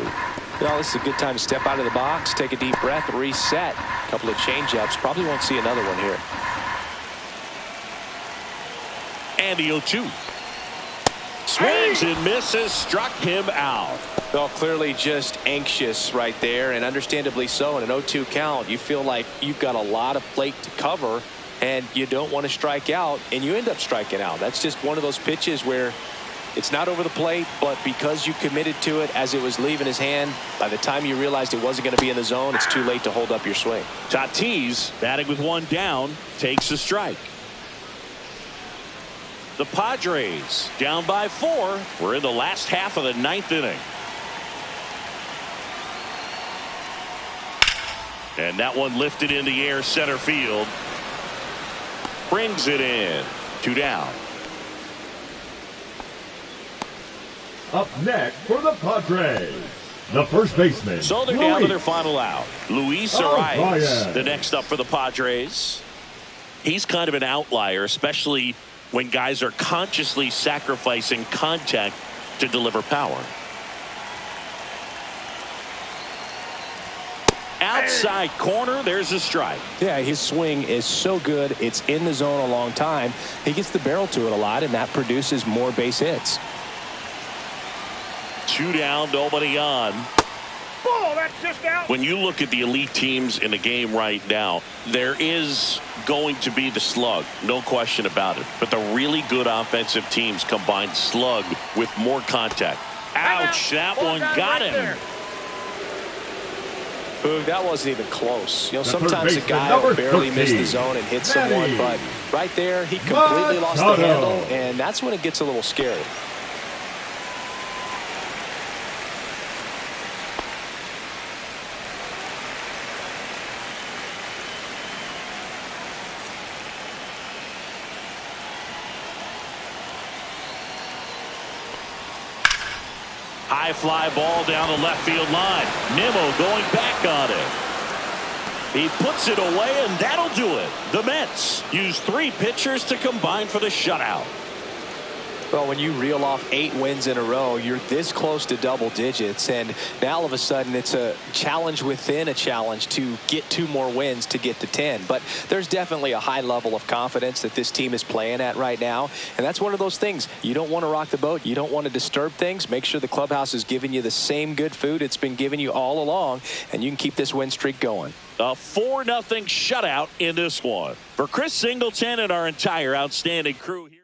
Well, this is a good time to step out of the box, take a deep breath, reset. A couple of changeups. Probably won't see another one here. And the 0-2. Swings and misses, struck him out. Well, clearly just anxious right there, and understandably so. In an 0-2 count, you feel like you've got a lot of plate to cover, and you don't want to strike out, and you end up striking out. That's just one of those pitches where it's not over the plate, but because you committed to it as it was leaving his hand, by the time you realized it wasn't going to be in the zone, it's too late to hold up your swing. Tatis, batting with one down, takes a strike. The Padres down by 4. We're in the last half of the ninth inning. And that one lifted in the air center field. Brings it in. 2 down. Up next for the Padres, the first baseman. So they're down to their final out. Luis Arias, the next up for the Padres. He's kind of an outlier, especially when guys are consciously sacrificing contact to deliver power. Outside corner, there's a strike. Yeah, his swing is so good. It's in the zone a long time. He gets the barrel to it a lot, and that produces more base hits. 2 down, nobody on. Oh, that's just out. When you look at the elite teams in the game right now, there is going to be the slug, no question about it. But the really good offensive teams combine slug with more contact. Ouch, that one got him. Boog, that wasn't even close. You know, sometimes a guy will barely miss the zone and hit someone, but right there, he completely lost the handle, and that's when it gets a little scary. High fly ball down the left field line. Nimmo going back on it. He puts it away, and that'll do it. The Mets use 3 pitchers to combine for the shutout. Well, when you reel off 8 wins in a row, you're this close to double digits, and now all of a sudden it's a challenge within a challenge to get 2 more wins to get to 10. But there's definitely a high level of confidence that this team is playing at right now, and that's one of those things. You don't want to rock the boat. You don't want to disturb things. Make sure the clubhouse is giving you the same good food it's been giving you all along, and you can keep this win streak going. A 4-0 shutout in this one. For Chris Singleton and our entire outstanding crew here.